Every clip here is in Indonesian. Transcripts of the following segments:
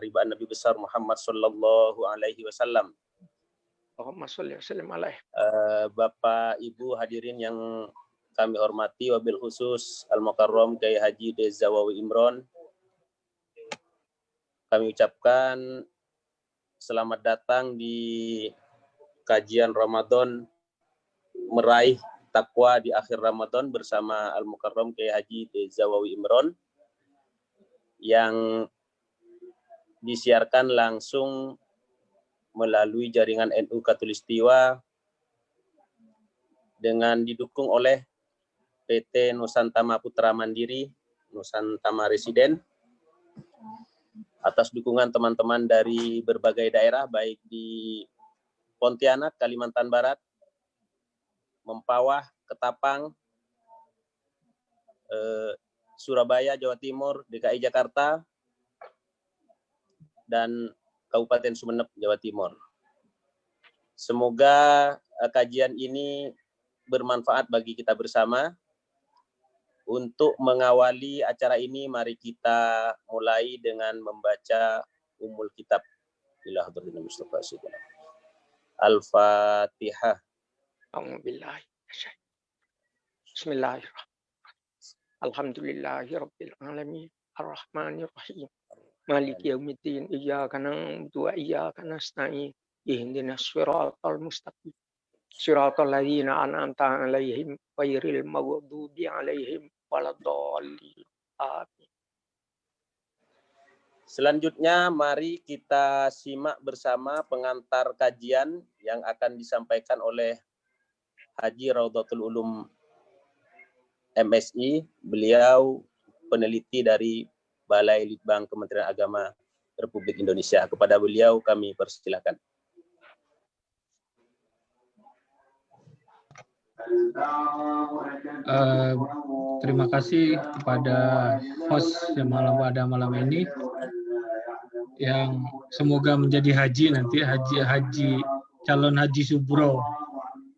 keharibaan Nabi besar Muhammad sallallahu alaihi wasallam. Allahumma sholli wa sallim alaihi. Bapak Ibu hadirin yang kami hormati, wabil khusus Al-Mukarram Kiai Haji Dezawawi Imron. Kami ucapkan selamat datang di kajian Ramadan meraih takwa di akhir Ramadan bersama Al-Mukarram Kiai Haji Dezawawi Imron yang disiarkan langsung melalui jaringan NU Katulistiwa dengan didukung oleh PT Nusantama Putra Mandiri, Nusantama Residen, atas dukungan teman-teman dari berbagai daerah, baik di Pontianak, Kalimantan Barat, Mempawah, Ketapang, Surabaya, Jawa Timur, DKI Jakarta, dan Kabupaten Sumeneb, Jawa Timur. Semoga kajian ini bermanfaat bagi kita bersama. Untuk mengawali acara ini, mari kita mulai dengan membaca Ummul Kitab. Al-Fatihah. Bismillahirrahmanirrahim. Alhamdulillahirabbil alamin, arrahmanirrahim, maliki yaumiddin, iyyaka na'budu wa iyyaka nasta'in, ihdinas siratal mustaqim, siratal ladzina an'amta 'alaihim ghairil maghdubi 'alaihim waladdallin. Amin. Selanjutnya mari kita simak bersama pengantar kajian yang akan disampaikan oleh Haji Raudhatul Ulum MSI. Beliau peneliti dari Balai Litbang Kementerian Agama Republik Indonesia. Kepada beliau kami persilakan. Terima kasih kepada host yang pada malam ini, yang semoga menjadi haji nanti, calon haji Subro.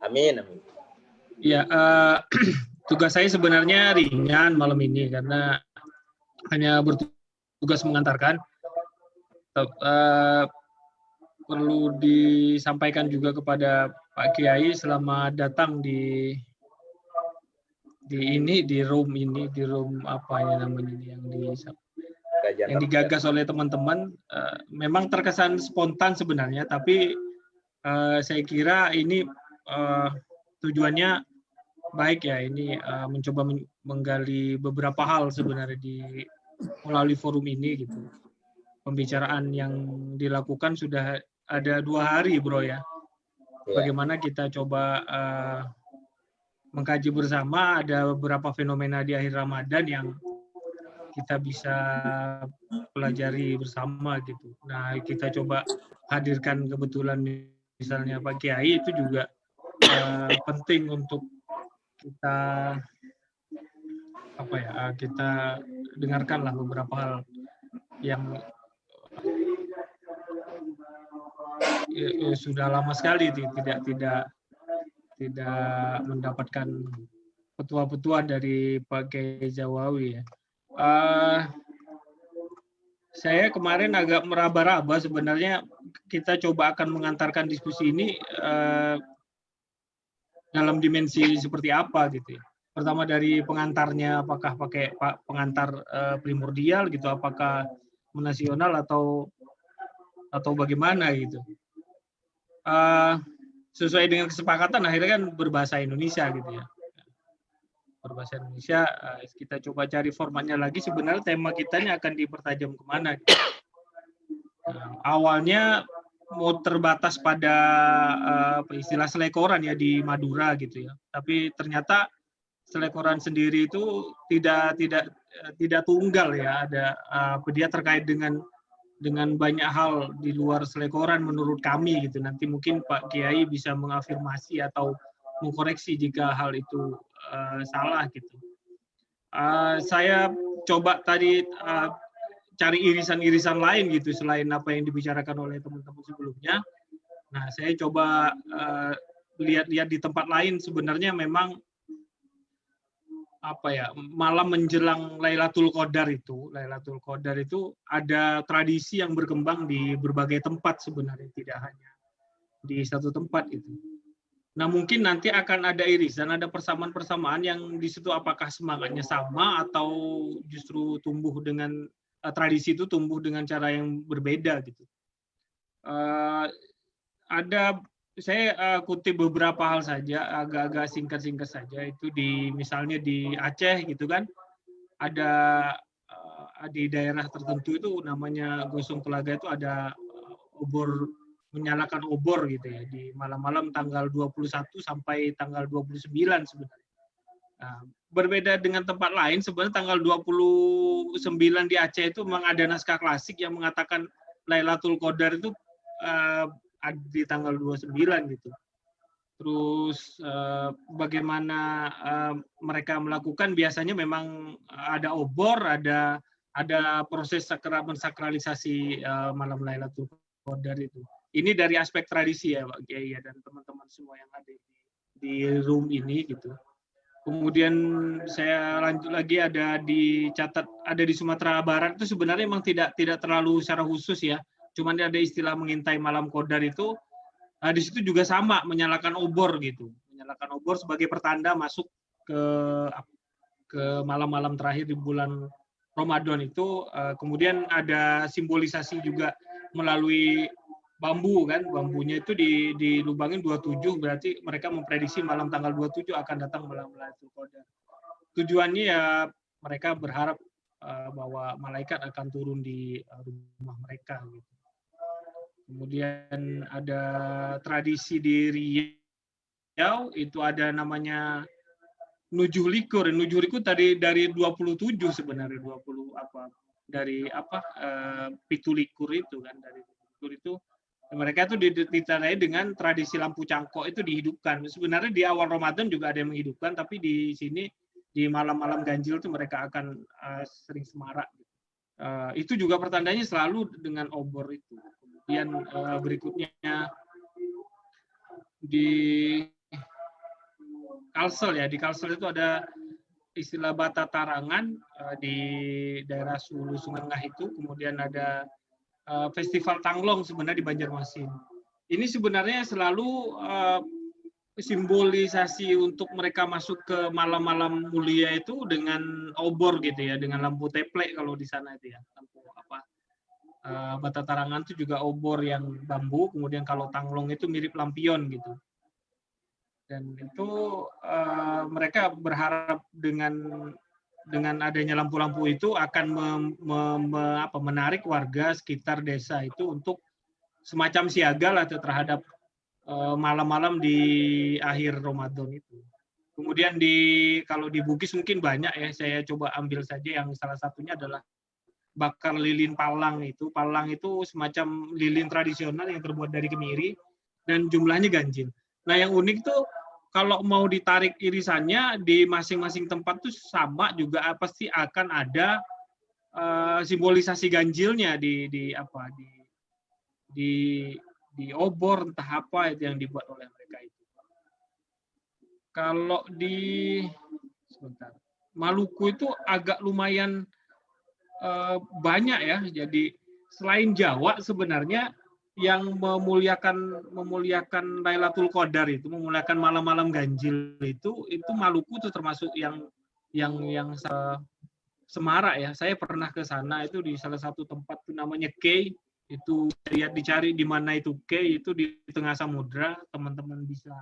Amin, amin. Ya, tugas saya sebenarnya ringan malam ini karena hanya bertugas mengantarkan. Perlu disampaikan juga kepada Pak Kiai selamat datang di room apa ya namanya ini yang digagas oleh teman-teman. Memang terkesan spontan sebenarnya, tapi saya kira ini tujuannya baik ya. Ini mencoba menggali beberapa hal sebenarnya melalui forum ini gitu. Pembicaraan yang dilakukan sudah ada 2 hari, bro ya. Bagaimana kita coba mengkaji bersama, ada beberapa fenomena di akhir Ramadan yang kita bisa pelajari bersama gitu. Nah, kita coba hadirkan kebetulan misalnya Pak Kiai, itu juga penting untuk kita kita dengarkanlah beberapa hal yang sudah lama sekali tidak mendapatkan petua-petua dari Pak Kiai Zawawi ya. Saya kemarin agak meraba-raba sebenarnya kita coba akan mengantarkan diskusi ini dalam dimensi seperti apa gitu ya. Pertama dari pengantarnya, apakah pakai pengantar primordial gitu, apakah menasional atau bagaimana gitu. Sesuai dengan kesepakatan akhirnya kan berbahasa Indonesia gitu ya. Berbahasa Indonesia, kita coba cari formatnya lagi. Sebenarnya tema kita ini akan dipertajam kemana gitu. Awalnya mau terbatas pada istilah selekoran ya di Madura gitu ya. Tapi ternyata selekoran sendiri itu tidak tunggal ya. Dia terkait dengan banyak hal di luar selekoran menurut kami gitu. Nanti mungkin Pak Kiai bisa mengafirmasi atau mengkoreksi jika hal itu salah gitu. Saya coba tadi cari irisan-irisan lain gitu selain apa yang dibicarakan oleh teman-teman sebelumnya. Nah, saya coba lihat-lihat di tempat lain sebenarnya memang malam menjelang Lailatul Qadar itu ada tradisi yang berkembang di berbagai tempat sebenarnya, tidak hanya di satu tempat itu. Nah, mungkin nanti akan ada irisan, ada persamaan-persamaan yang di situ apakah semangatnya sama atau justru tumbuh dengan tradisi itu tumbuh dengan cara yang berbeda gitu. Saya kutip beberapa hal saja, agak-agak singkat-singkat saja. Itu misalnya di Aceh gitu kan, ada di daerah tertentu itu namanya Gosong Telaga itu ada menyalakan obor gitu ya di malam-malam tanggal 21 sampai tanggal 29 sebenarnya. Nah, berbeda dengan tempat lain, sebenarnya tanggal 29 di Aceh itu memang ada naskah klasik yang mengatakan Lailatul Qadar itu di tanggal 29 gitu. Terus bagaimana mereka melakukan, biasanya memang ada obor, ada proses mensakralisasi malam Lailatul Qadar itu. Ini dari aspek tradisi ya Pak Kiai dan teman-teman semua yang ada di room ini gitu. Kemudian saya lanjut lagi, ada di Sumatera Barat itu sebenarnya memang tidak terlalu secara khusus ya. Cuman ada istilah mengintai malam Qadar itu, di situ juga sama menyalakan obor gitu, menyalakan obor sebagai pertanda masuk ke malam-malam terakhir di bulan Ramadan itu. Kemudian ada simbolisasi juga melalui bambu kan, bambunya itu dilubangin 27, berarti mereka memprediksi malam tanggal 27 akan datang malam Lailatul Qadar. Tujuannya ya mereka berharap bahwa malaikat akan turun di rumah mereka gitu. Kemudian ada tradisi di Riau itu ada namanya Nujuh Likur. Nujuh Likur dari 27 sebenarnya, 20 Pitu Likur itu kan, dari Likur itu mereka itu ditandai dengan tradisi lampu cangkok itu dihidupkan. Sebenarnya di awal Ramadan juga ada yang menghidupkan, tapi di sini di malam-malam ganjil itu mereka akan sering semarak. Itu juga pertandanya selalu dengan obor itu. Kemudian berikutnya di Kalsel ya, di Kalsel itu ada istilah Bata Tarangan di daerah Hulu Sungai Tengah itu. Kemudian ada Festival Tanglong sebenarnya di Banjarmasin. Ini sebenarnya selalu simbolisasi untuk mereka masuk ke malam-malam mulia itu dengan obor gitu ya, dengan lampu teplek kalau di sana itu ya, lampu Bata Tarangan itu juga obor yang bambu, kemudian kalau Tanglong itu mirip lampion gitu. Dan itu mereka berharap dengan adanya lampu-lampu itu akan menarik warga sekitar desa itu untuk semacam siaga lah terhadap malam-malam di akhir Ramadan itu. Kemudian kalau di Bugis mungkin banyak ya, saya coba ambil saja yang salah satunya adalah bakar lilin palang itu. Palang itu semacam lilin tradisional yang terbuat dari kemiri dan jumlahnya ganjil. Nah, yang unik tuh kalau mau ditarik irisannya di masing-masing tempat tuh sama juga pasti akan ada simbolisasi ganjilnya di obor entah apa itu yang dibuat oleh mereka itu. Kalau di Maluku itu agak lumayan banyak ya. Jadi selain Jawa sebenarnya yang memuliakan Lailatul Qadar itu, memuliakan malam-malam ganjil itu Maluku itu termasuk yang semarak ya. Saya pernah ke sana itu di salah satu tempat itu namanya Kei. Itu dicari di mana itu Kei, itu di tengah samudra, teman-teman bisa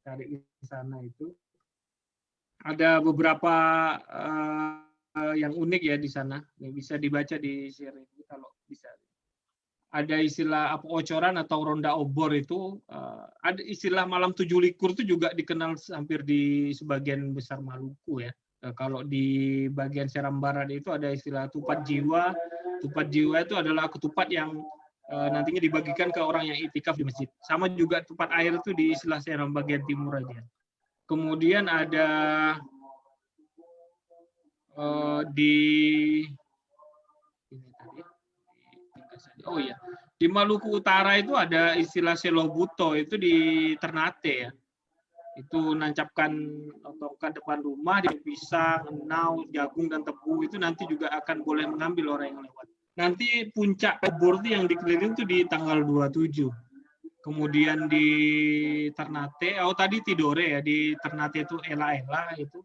cari di sana itu. Ada beberapa yang unik ya di sana, yang bisa dibaca di share itu kalau bisa. Ada istilah ocoran atau ronda obor itu, ada istilah malam 7 likur itu juga dikenal hampir di sebagian besar Maluku ya. Kalau di bagian Seram Barat itu ada istilah tupat jiwa. Tupat jiwa itu adalah ketupat yang nantinya dibagikan ke orang yang itikaf di masjid. Sama juga tupat air itu di istilah Seram bagian timur aja. Kemudian ada di Maluku Utara itu ada istilah Selobuto itu di Ternate ya. itu nancapkan tongkat depan rumah di pisang, enau, jagung dan tebu itu nanti juga akan boleh mengambil orang yang lewat. Nanti puncak obor itu yang dikeliling itu di tanggal 27. Kemudian di Ternate, tadi Tidore ya, di Ternate itu Ela-Ela itu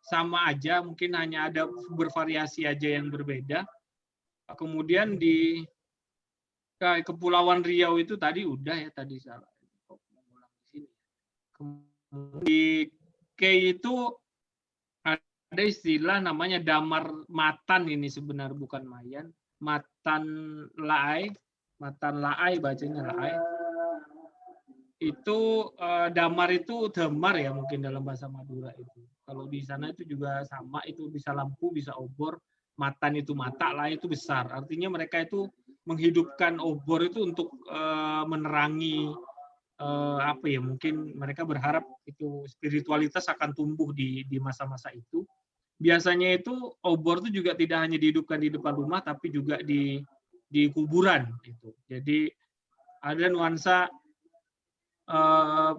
sama aja, mungkin hanya ada bervariasi aja yang berbeda. Kemudian di Kepulauan Riau itu tadi udah ya, tadi salah. Di Kei itu ada istilah namanya damar matan, ini sebenarnya bukan mayan, matan laai bacanya laai. Itu damar itu damar ya mungkin dalam bahasa Madura itu. Kalau di sana itu juga sama, itu bisa lampu, bisa obor. Matan itu mata, laai itu besar. Artinya mereka itu menghidupkan obor itu untuk menerangi apa ya, mungkin mereka berharap itu spiritualitas akan tumbuh di masa-masa itu. Biasanya itu obor itu juga tidak hanya dihidupkan di depan rumah, tapi juga di kuburan itu. Jadi ada nuansa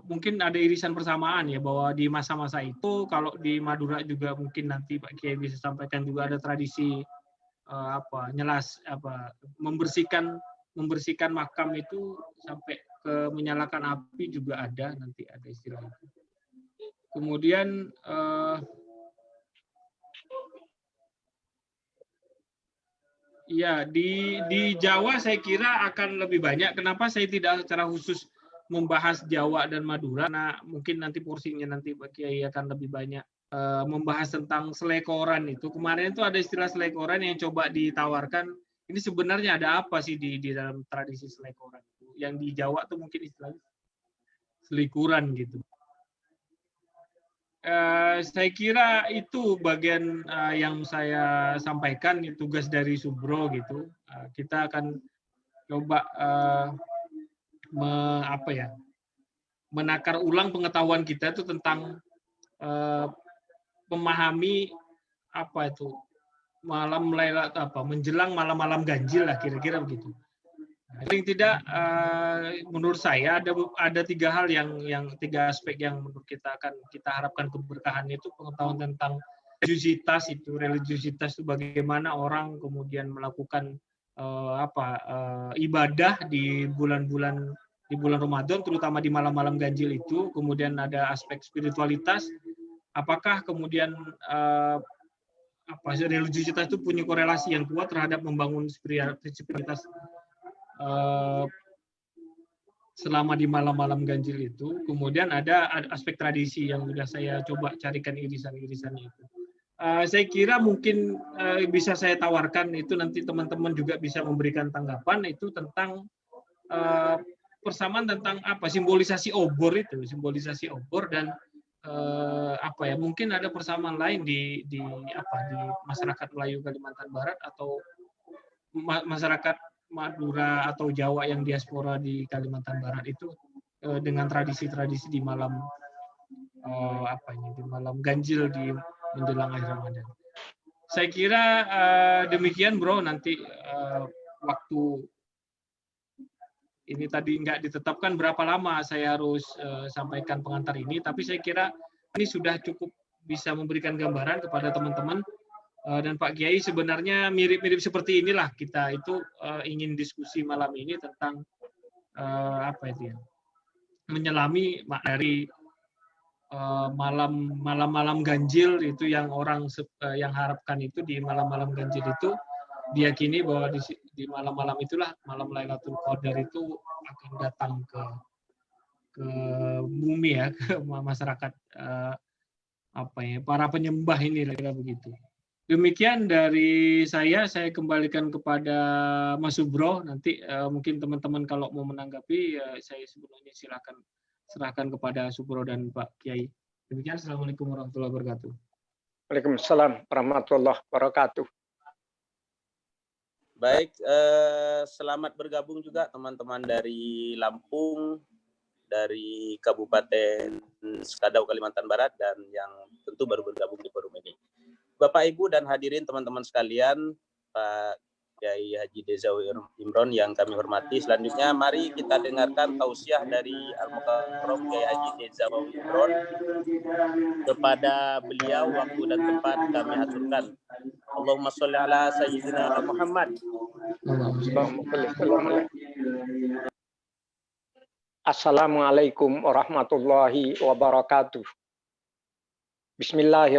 mungkin ada irisan persamaan ya, bahwa di masa-masa itu kalau di Madura juga mungkin nanti Pak Kiai bisa sampaikan juga ada tradisi membersihkan makam itu sampai ke menyalakan api juga ada, nanti ada istilah itu. Kemudian ya di Jawa saya kira akan lebih banyak. Kenapa saya tidak secara khusus membahas Jawa dan Madura? Nah, mungkin nanti porsinya nanti Pak Kiai akan lebih banyak membahas tentang selekoran itu. Kemarin itu ada istilah selekoran yang coba ditawarkan. Ini sebenarnya ada apa sih di dalam tradisi selekoran itu? Yang di Jawa tuh mungkin istilahnya selikuran gitu. Saya kira itu bagian yang saya sampaikan, tugas dari Subro gitu. Kita akan coba menakar ulang pengetahuan kita itu tentang memahami apa itu malam Lailatul menjelang malam-malam ganjil lah, kira-kira begitu. Paling tidak menurut saya ada tiga hal tiga aspek yang menurut kita harapkan keberkahan, itu pengetahuan tentang religiusitas itu bagaimana orang kemudian melakukan ibadah di bulan Ramadan, terutama di malam-malam ganjil itu. Kemudian ada aspek spiritualitas, apakah kemudian religiusitas itu punya korelasi yang kuat terhadap membangun spiritualitas selama di malam-malam ganjil itu. Kemudian ada aspek tradisi yang sudah saya coba carikan irisan-irisannya itu. Saya kira mungkin bisa saya tawarkan itu, nanti teman-teman juga bisa memberikan tanggapan itu tentang persamaan tentang simbolisasi obor dan mungkin ada persamaan lain di masyarakat Melayu Kalimantan Barat atau masyarakat Madura atau Jawa yang diaspora di Kalimantan Barat itu dengan tradisi-tradisi di malam di malam ganjil di menjelang akhir Ramadan. Saya kira demikian bro, nanti waktu ini tadi nggak ditetapkan berapa lama saya harus sampaikan pengantar ini, tapi saya kira ini sudah cukup bisa memberikan gambaran kepada teman-teman. Dan Pak Kiai, sebenarnya mirip-mirip seperti inilah kita itu ingin diskusi malam ini tentang menyelami dari malam-malam ganjil itu, yang orang yang harapkan itu di malam-malam ganjil itu diyakini bahwa di malam-malam itulah malam Lailatul Qadar itu akan datang ke bumi ya, ke masyarakat para penyembah ini, kira begitu. Demikian dari saya kembalikan kepada Mas Subro. Nanti mungkin teman-teman kalau mau menanggapi, saya sebenarnya serahkan kepada Subro dan Pak Kiai. Demikian, Assalamualaikum warahmatullahi wabarakatuh. Waalaikumsalam warahmatullahi wabarakatuh. Baik, selamat bergabung juga teman-teman dari Lampung, dari Kabupaten Sekadau, Kalimantan Barat, dan yang tentu baru bergabung di forum ini. Bapak, Ibu, dan hadirin teman-teman sekalian, Pak Kiai Haji Dezawi Imron yang kami hormati. Selanjutnya mari kita dengarkan tausiah dari Al-Mukarram Kiai Haji Dezawi Imron. Kepada beliau waktu dan tempat kami aturkan. Allahumma sholli ala sayyidina Muhammad. Assalamualaikum warahmatullahi wabarakatuh. Bismillahirrahmanirrahim.